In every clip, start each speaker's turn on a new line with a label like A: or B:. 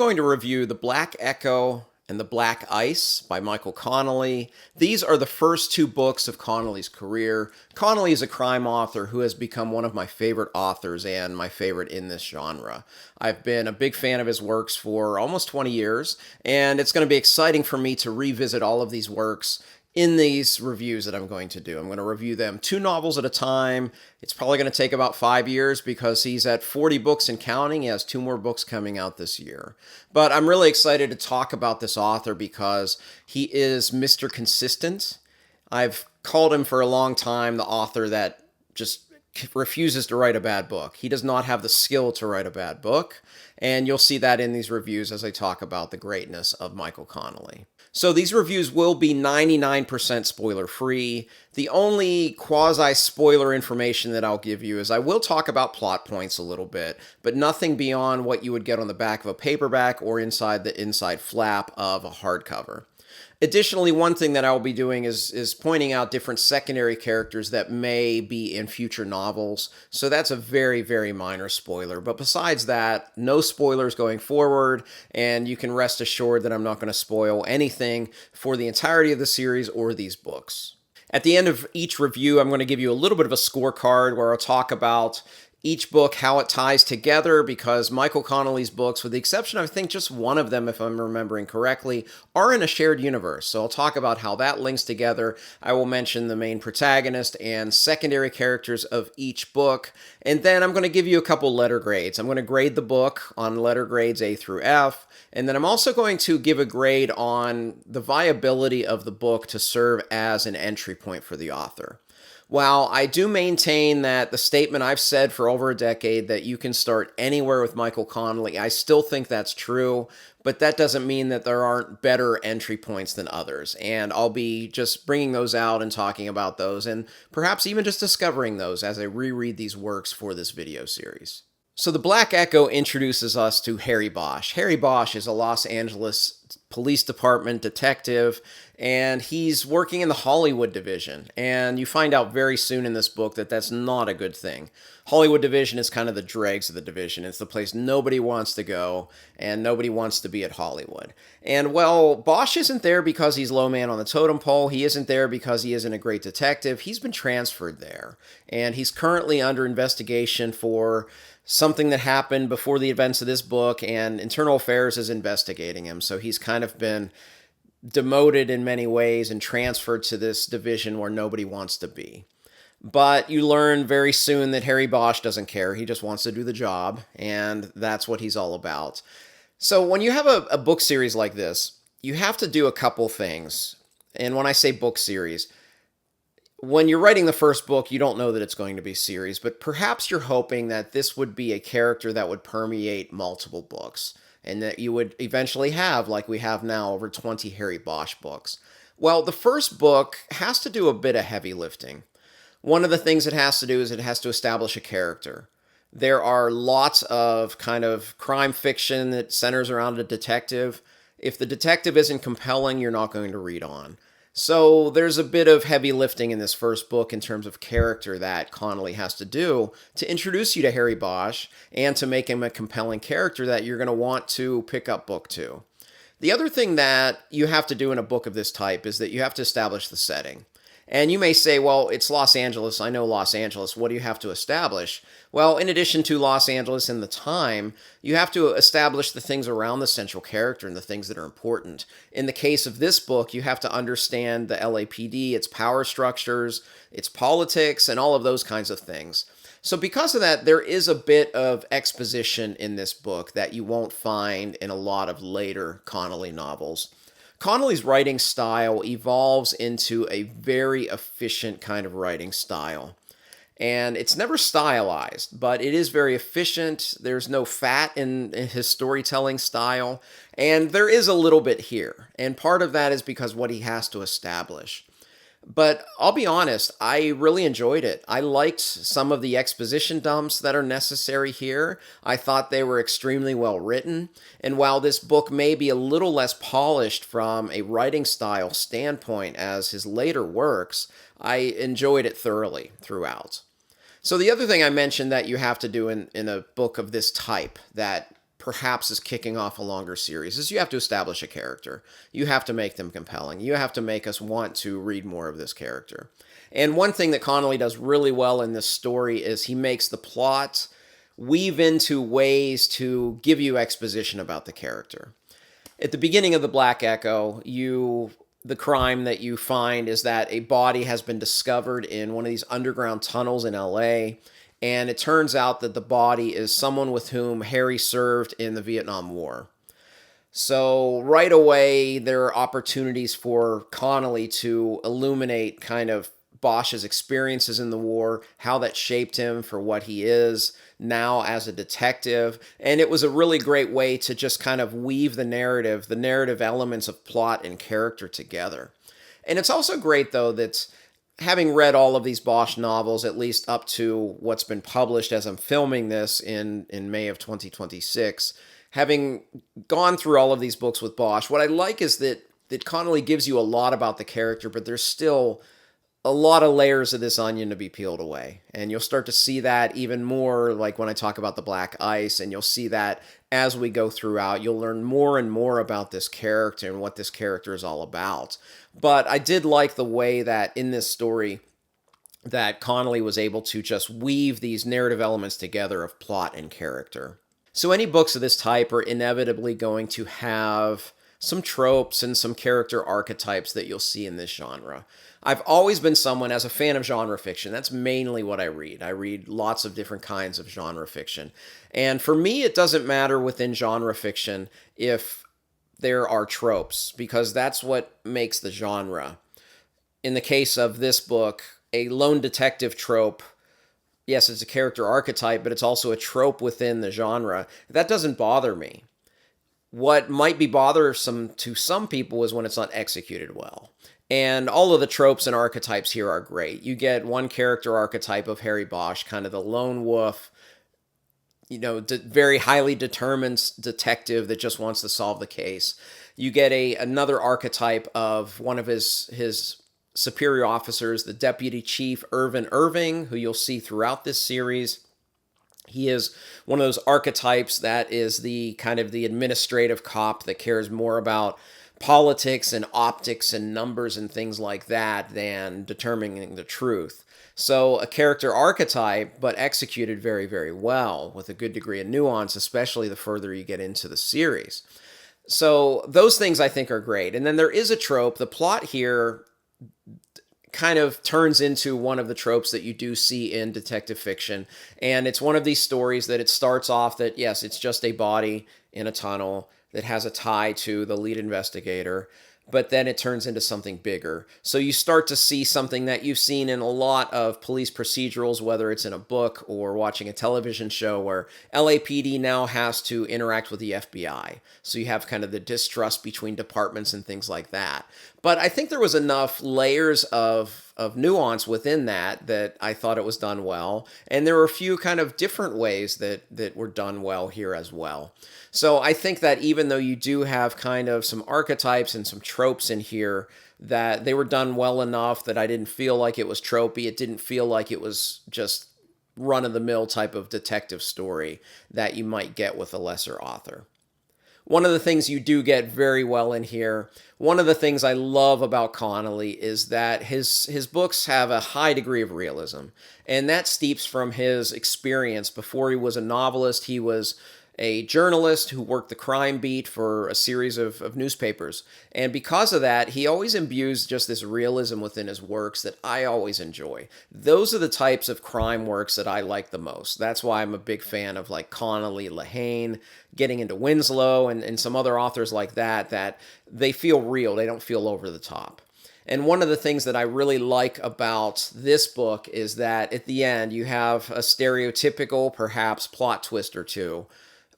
A: going to review The Black Echo and The Black Ice by Michael Connelly. These are the first two books of Connelly's career. Connelly is a crime author who has become one of my favorite authors and my favorite in this genre. I've been a big fan of his works for almost 20 years, and it's going to be exciting for me to revisit all of these works in these reviews that I'm going to do. I'm going to review them 2 novels at a time. It's probably going to take about 5 years because he's at 40 books and counting. He has 2 more books coming out this year. But I'm really excited to talk about this author because he is Mr. Consistent. I've called him for a long time the author that just refuses to write a bad book. He does not have the skill to write a bad book, and you'll see that in these reviews as I talk about the greatness of Michael Connelly. So these reviews will be 99% spoiler-free. The only quasi-spoiler information that I'll give you is I will talk about plot points a little bit, but nothing beyond what you would get on the back of a paperback or inside the inside flap of a hardcover. Additionally, one thing that I will be doing is pointing out different secondary characters that may be in future novels. So that's a very, very minor spoiler. But besides that, no spoilers going forward, and you can rest assured that I'm not going to spoil anything for the entirety of the series or these books. At the end of each review, I'm going to give you a little bit of a scorecard where I'll talk about each book, how it ties together, because Michael Connelly's books, with the exception of, I think, just one of them, if I'm remembering correctly, are in a shared universe. So I'll talk about how that links together. I will mention the main protagonist and secondary characters of each book. And then I'm going to give you a couple letter grades. I'm going to grade the book on letter grades A through F. And then I'm also going to give a grade on the viability of the book to serve as an entry point for the author. While I do maintain that the statement I've said for over a decade that you can start anywhere with Michael Connelly, I still think that's true, but that doesn't mean that there aren't better entry points than others. And I'll be just bringing those out and talking about those, and perhaps even just discovering those as I reread these works for this video series. So The Black Echo introduces us to Harry Bosch. Harry Bosch is a Los Angeles Police Department detective, and he's working in the Hollywood division. And you find out very soon in this book that that's not a good thing. Hollywood division is kind of the dregs of the division. It's the place nobody wants to go, and nobody wants to be at Hollywood. And, well, Bosch isn't there because he's low man on the totem pole. He isn't there because he isn't a great detective. He's been transferred there, and he's currently under investigation for something that happened before the events of this book, and Internal Affairs is investigating him. So he's kind of been demoted in many ways and transferred to this division where nobody wants to be. But you learn very soon that Harry Bosch doesn't care. He just wants to do the job, and that's what he's all about. So when you have a book series like this, you have to do a couple things. And when I say book series, when you're writing the first book, you don't know that it's going to be series, but perhaps you're hoping that this would be a character that would permeate multiple books, and that you would eventually have, like we have now, over 20 Harry Bosch books. Well, the first book has to do a bit of heavy lifting. One of the things it has to do is it has to establish a character. There are lots of kind of crime fiction that centers around a detective. If the detective isn't compelling, you're not going to read on. So there's a bit of heavy lifting in this first book in terms of character that Connelly has to do to introduce you to Harry Bosch and to make him a compelling character that you're going to want to pick up book 2. The other thing that you have to do in a book of this type is that you have to establish the setting. And you may say, well, it's Los Angeles. I know Los Angeles. What do you have to establish? Well, in addition to Los Angeles and the time, you have to establish the things around the central character and the things that are important. In the case of this book, you have to understand the LAPD, its power structures, its politics, and all of those kinds of things. So because of that, there is a bit of exposition in this book that you won't find in a lot of later Connelly novels. Connelly's writing style evolves into a very efficient kind of writing style. And it's never stylized, but it is very efficient. There's no fat in his storytelling style. And there is a little bit here. And part of that is because what he has to establish. But I'll be honest, I really enjoyed it. I liked some of the exposition dumps that are necessary here. I thought they were extremely well written. And while this book may be a little less polished from a writing style standpoint as his later works, I enjoyed it thoroughly throughout. So the other thing I mentioned that you have to do in a book of this type that perhaps is kicking off a longer series, is you have to establish a character. You have to make them compelling. You have to make us want to read more of this character. And one thing that Connelly does really well in this story is he makes the plot weave into ways to give you exposition about the character. At the beginning of The Black Echo, the crime that you find is that a body has been discovered in one of these underground tunnels in LA, and it turns out that the body is someone with whom Harry served in the Vietnam War. So right away, there are opportunities for Connelly to illuminate kind of Bosch's experiences in the war, how that shaped him for what he is now as a detective. And it was a really great way to just kind of weave the narrative elements of plot and character together. And it's also great, though, that having read all of these Bosch novels, at least up to what's been published as I'm filming this in May of 2026, having gone through all of these books with Bosch, what I like is that Connelly gives you a lot about the character, but there's still a lot of layers of this onion to be peeled away. And you'll start to see that even more, like when I talk about the black ice, and you'll see that as we go throughout. You'll learn more and more about this character and what this character is all about. But I did like the way that in this story that Connelly was able to just weave these narrative elements together of plot and character. So any books of this type are inevitably going to have some tropes and some character archetypes that you'll see in this genre. I've always been someone, as a fan of genre fiction, that's mainly what I read. I read lots of different kinds of genre fiction. And for me, it doesn't matter within genre fiction if there are tropes, because that's what makes the genre. In the case of this book, a lone detective trope, yes, it's a character archetype, but it's also a trope within the genre. That doesn't bother me. What might be bothersome to some people is when it's not executed well. And all of the tropes and archetypes here are great. You get one character archetype of Harry Bosch, kind of the lone wolf, very highly determined detective that just wants to solve the case. You get another archetype of one of his superior officers, the deputy chief, Irvin Irving, who you'll see throughout this series. He is one of those archetypes that is the kind of the administrative cop that cares more about politics and optics and numbers and things like that than determining the truth. So a character archetype, but executed very, very well with a good degree of nuance, especially the further you get into the series. So those things I think are great. And then there is a trope. The plot here kind of turns into one of the tropes that you do see in detective fiction. And it's one of these stories that it starts off that, yes, it's just a body in a tunnel that has a tie to the lead investigator, but then it turns into something bigger. So you start to see something that you've seen in a lot of police procedurals, whether it's in a book or watching a television show, where LAPD now has to interact with the FBI. So you have kind of the distrust between departments and things like that. But I think there was enough layers of nuance within that I thought it was done well. And there were a few kind of different ways that were done well here as well. So I think that even though you do have kind of some archetypes and some tropes in here, that they were done well enough that I didn't feel like it was tropey. It didn't feel like it was just run-of-the-mill type of detective story that you might get with a lesser author. One of the things you do get very well in here, one of the things I love about Connelly is that his books have a high degree of realism. And that steeps from his experience. Before he was a novelist, he was a journalist who worked the crime beat for a series of newspapers. And because of that, he always imbues just this realism within his works that I always enjoy. Those are the types of crime works that I like the most. That's why I'm a big fan of like Connelly, Lehane, getting into Winslow, and some other authors like that they feel real. They don't feel over the top. And one of the things that I really like about this book is that at the end you have a stereotypical, perhaps, plot twist or two,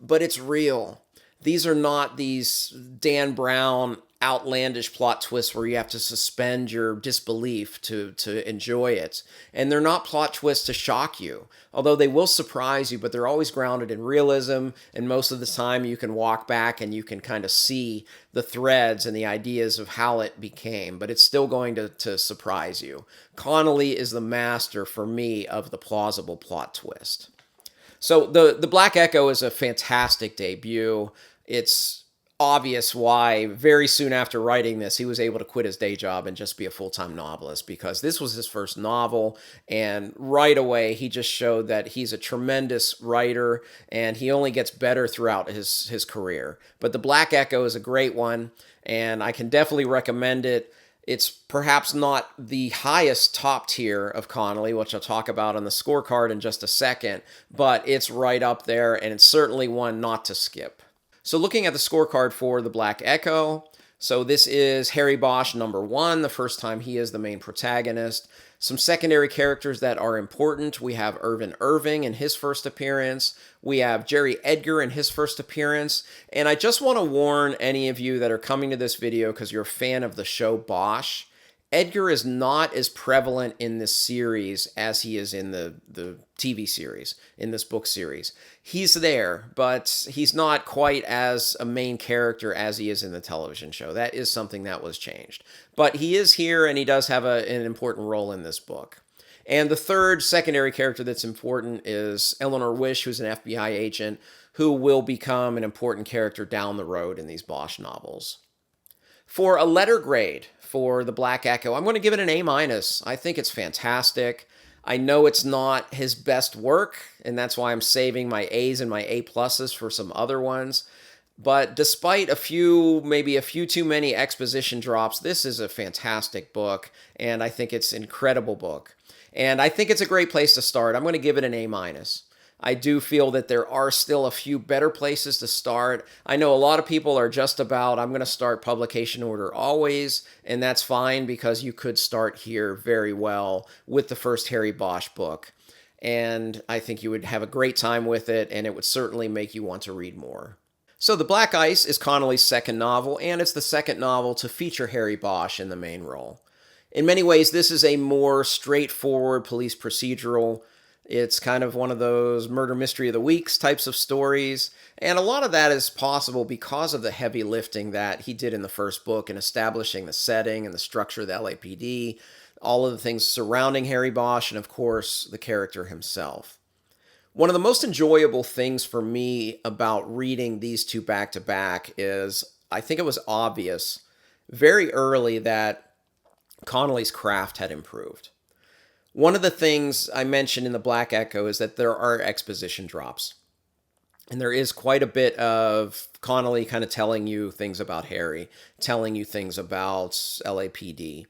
A: but it's real. These are not these Dan Brown outlandish plot twists where you have to suspend your disbelief to enjoy it. And they're not plot twists to shock you, although they will surprise you, but they're always grounded in realism. And most of the time you can walk back and you can kind of see the threads and the ideas of how it became, but it's still going to surprise you. Connelly is the master for me of the plausible plot twist. So the Black Echo is a fantastic debut. It's obvious why very soon after writing this, he was able to quit his day job and just be a full-time novelist, because this was his first novel, and right away he just showed that he's a tremendous writer, and he only gets better throughout his career. But the Black Echo is a great one, and I can definitely recommend it. It's perhaps not the highest top tier of Connelly, which I'll talk about on the scorecard in just a second, but it's right up there, and it's certainly one not to skip. So looking at the scorecard for the Black Echo, so this is Harry Bosch #1, the first time he is the main protagonist. Some secondary characters that are important. We have Irvin Irving in his first appearance. We have Jerry Edgar in his first appearance. And I just want to warn any of you that are coming to this video because you're a fan of the show Bosch. Edgar is not as prevalent in this series as he is in the TV series, in this book series. He's there, but he's not quite as a main character as he is in the television show. That is something that was changed. But he is here, and he does have an important role in this book. And the third secondary character that's important is Eleanor Wish, who's an FBI agent, who will become an important character down the road in these Bosch novels. For a letter grade for the Black Echo, I'm going to give it an A-. I think it's fantastic. I know it's not his best work, and that's why I'm saving my A's and my A-pluses for some other ones. But despite maybe a few too many exposition drops, this is a fantastic book, and I think it's an incredible book. And I think it's a great place to start. I'm going to give it an A-. I do feel that there are still a few better places to start. I know a lot of people are just about, I'm going to start publication order always, and that's fine because you could start here very well with the first Harry Bosch book. And I think you would have a great time with it, and it would certainly make you want to read more. So The Black Ice is Connelly's second novel, and it's the second novel to feature Harry Bosch in the main role. In many ways, this is a more straightforward police procedural. It's kind of one of those murder mystery of the weeks types of stories, and a lot of that is possible because of the heavy lifting that he did in the first book in establishing the setting and the structure of the LAPD, all of the things surrounding Harry Bosch, and of course, the character himself. One of the most enjoyable things for me about reading these two back-to-back is I think it was obvious very early that Connelly's craft had improved. One of the things I mentioned in the Black Echo is that there are exposition drops. And there is quite a bit of Connelly kind of telling you things about Harry, telling you things about LAPD.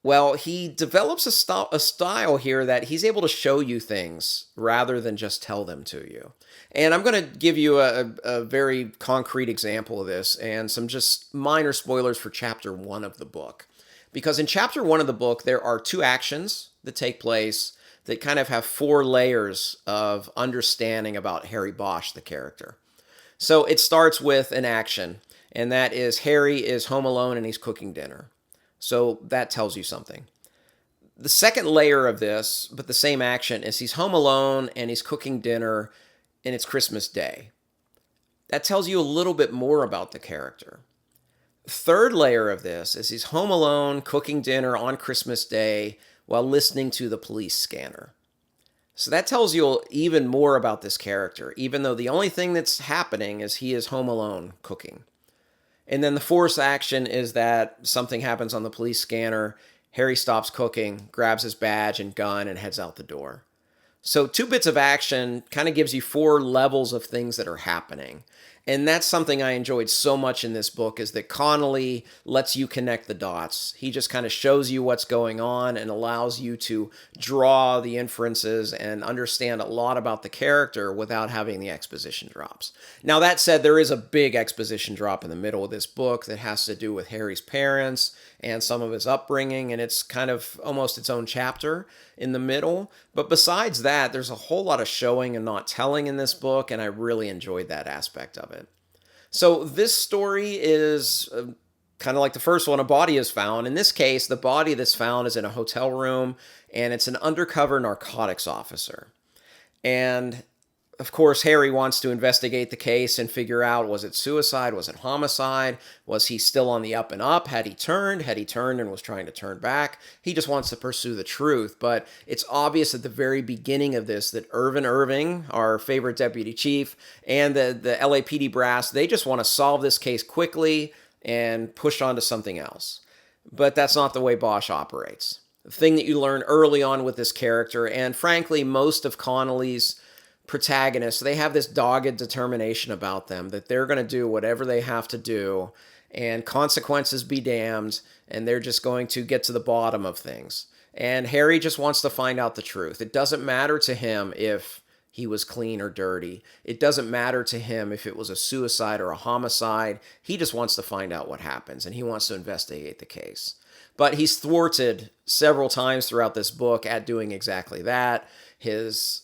A: Well, he develops a style here that he's able to show you things rather than just tell them to you. And I'm going to give you a very concrete example of this and some just minor spoilers for chapter 1 of the book. Because in chapter 1 of the book, there are 2 actions that take place that kind of have 4 layers of understanding about Harry Bosch, the character. So it starts with an action, and that is Harry is home alone and he's cooking dinner. So that tells you something. The second layer of this, but the same action, is he's home alone and he's cooking dinner and it's Christmas Day. That tells you a little bit more about the character. Third layer of this is he's home alone cooking dinner on Christmas Day while listening to the police scanner. So that tells you even more about this character, even though the only thing that's happening is he is home alone cooking. And then the fourth action is that something happens on the police scanner, Harry stops cooking, grabs his badge and gun, and heads out the door. So 2 bits of action kind of gives you 4 levels of things that are happening. And that's something I enjoyed so much in this book, is that Connelly lets you connect the dots. He just kind of shows you what's going on and allows you to draw the inferences and understand a lot about the character without having the exposition drops. Now, that said, there is a big exposition drop in the middle of this book that has to do with Harry's parents and some of his upbringing, and it's kind of almost its own chapter in the middle. But besides that, there's a whole lot of showing and not telling in this book, and I really enjoyed that aspect of it. So this story is kind of like the first one. A body is found. In this case, the body that's found is in a hotel room, and it's an undercover narcotics officer. And Of course, Harry wants to investigate the case and figure out, was it suicide? Was it homicide? Was he still on the up and up? Had he turned? Had he turned and was trying to turn back? He just wants to pursue the truth. But it's obvious at the very beginning of this that Irvin Irving, our favorite deputy chief, and the LAPD brass, they just want to solve this case quickly and push on to something else. But that's not the way Bosch operates. The thing that you learn early on with this character, and frankly, most of Connelly's protagonists, they have this dogged determination about them that they're going to do whatever they have to do, and consequences be damned, and they're just going to get to the bottom of things. And Harry just wants to find out the truth. It doesn't matter to him if he was clean or dirty. It doesn't matter to him if it was a suicide or a homicide. He just wants to find out what happens, and he wants to investigate the case. But he's thwarted several times throughout this book at doing exactly that. His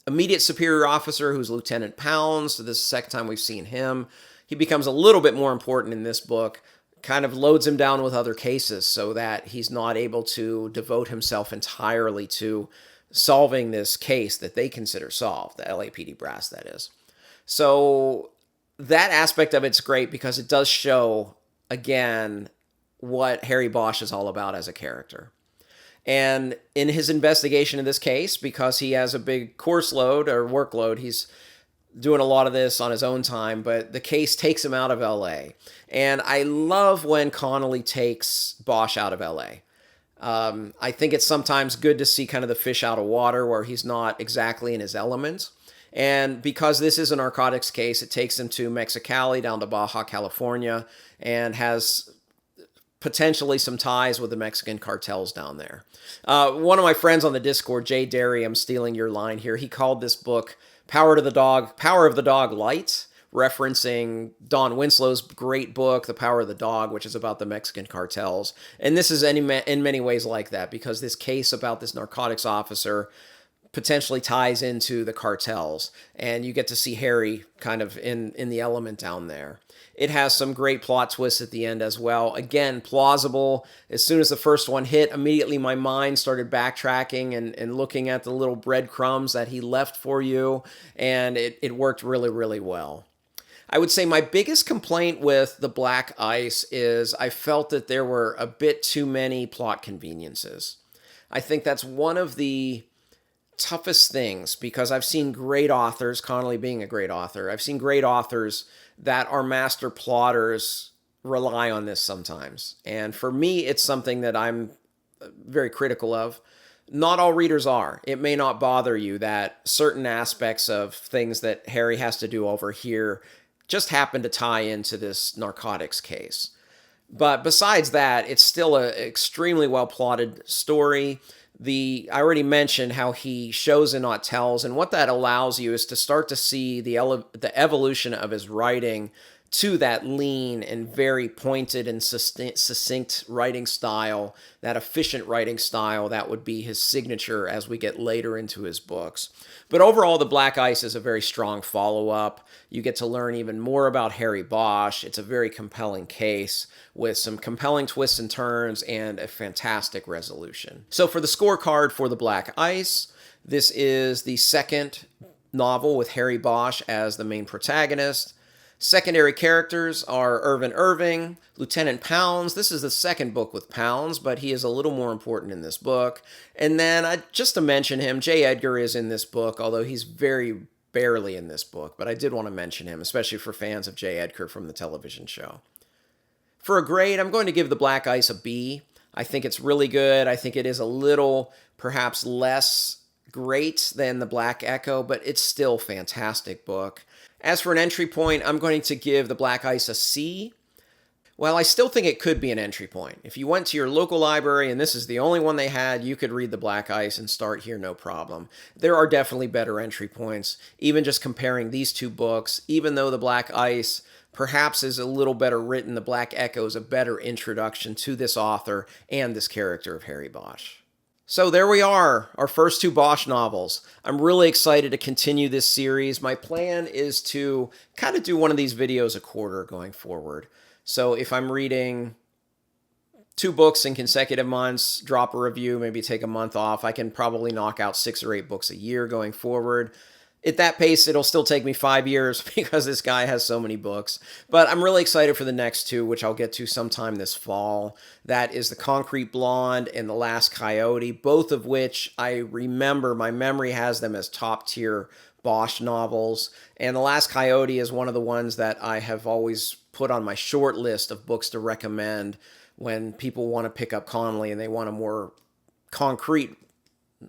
A: immediate superior officer, who's Lieutenant Pounds, so this is the second time we've seen him. He becomes a little bit more important in this book, kind of loads him down with other cases so that he's not able to devote himself entirely to solving this case that they consider solved, the LAPD brass, that is. So that aspect of it's great because it does show, again, what Harry Bosch is all about as a character. And in his investigation of this case, because he has a big course load or workload, he's doing a lot of this on his own time, but the case takes him out of LA. And I love when Connelly takes Bosch out of LA. I think it's sometimes good to see kind of the fish out of water where he's not exactly in his element. And because this is a narcotics case, it takes him to Mexicali down to Baja California and has potentially some ties with the Mexican cartels down there. One of my friends on the Discord, Jay Derry, I'm stealing your line here, he called this book Power of the Dog Light, referencing Don Winslow's great book, The Power of the Dog, which is about the Mexican cartels. And this is in many ways like that, because this case about this narcotics officer potentially ties into the cartels, and you get to see Harry kind of in the element down there. It has some great plot twists at the end as well. Again, plausible. As soon as the first one hit, immediately my mind started backtracking and looking at the little breadcrumbs that he left for you, and it worked really, really well. I would say my biggest complaint with The Black Ice is I felt that there were a bit too many plot conveniences. I think that's one of the toughest things, because I've seen great authors, Connelly being a great author, I've seen great authors that are master plotters rely on this sometimes. And for me, it's something that I'm very critical of. Not all readers are. It may not bother you that certain aspects of things that Harry has to do over here just happen to tie into this narcotics case. But besides that, it's still an extremely well plotted story. I already mentioned how he shows and not tells, and what that allows you is to start to see the evolution of his writing to that lean and very pointed and succinct writing style, that efficient writing style that would be his signature as we get later into his books. But overall, The Black Ice is a very strong follow-up. You get to learn even more about Harry Bosch. It's a very compelling case with some compelling twists and turns and a fantastic resolution. So for the scorecard for The Black Ice, this is the second novel with Harry Bosch as the main protagonist. Secondary characters are Irvin Irving, Lieutenant Pounds. This is the second book with Pounds, but he is a little more important in this book. And then, just to mention him, J. Edgar is in this book, although he's very barely in this book. But I did want to mention him, especially for fans of J. Edgar from the television show. For a grade, I'm going to give The Black Ice a B. I think it's really good. I think it is a little, perhaps less great than The Black Echo, but it's still a fantastic book. As for an entry point, I'm going to give The Black Ice a C. Well, I still think it could be an entry point. If you went to your local library and this is the only one they had, you could read The Black Ice and start here, no problem. There are definitely better entry points, even just comparing these two books. Even though The Black Ice perhaps is a little better written, The Black Echo is a better introduction to this author and this character of Harry Bosch. So there we are, our first two Bosch novels. I'm really excited to continue this series. My plan is to kind of do one of these videos a quarter going forward. So if I'm reading 2 books in consecutive months, drop a review, maybe take a month off, I can probably knock out 6 or 8 books a year going forward. At that pace, it'll still take me 5 years because this guy has so many books. But I'm really excited for the next two, which I'll get to sometime this fall. That is The Concrete Blonde and The Last Coyote, both of which I remember, my memory has them as top tier Bosch novels. And The Last Coyote is one of the ones that I have always put on my short list of books to recommend when people want to pick up Connelly and they want a more concrete,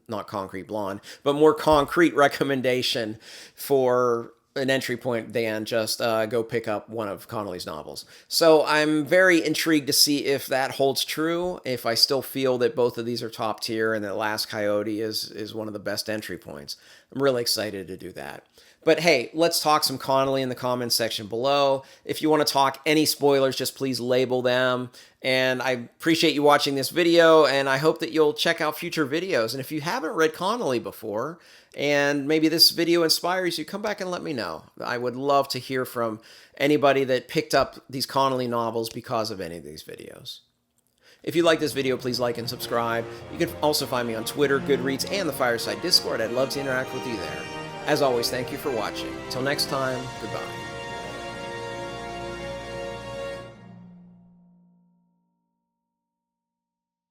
A: not Concrete Blonde, but more concrete recommendation for an entry point than just go pick up one of Connelly's novels. So I'm very intrigued to see if that holds true, if I still feel that both of these are top tier and that Last Coyote is one of the best entry points. I'm really excited to do that. But hey, let's talk some Connelly in the comments section below. If you want to talk any spoilers, just please label them. And I appreciate you watching this video, and I hope that you'll check out future videos. And if you haven't read Connelly before, and maybe this video inspires you, come back and let me know. I would love to hear from anybody that picked up these Connelly novels because of any of these videos. If you like this video, please like and subscribe. You can also find me on Twitter, Goodreads, and the Fireside Discord. I'd love to interact with you there. As always, thank you for watching. Till next time, goodbye.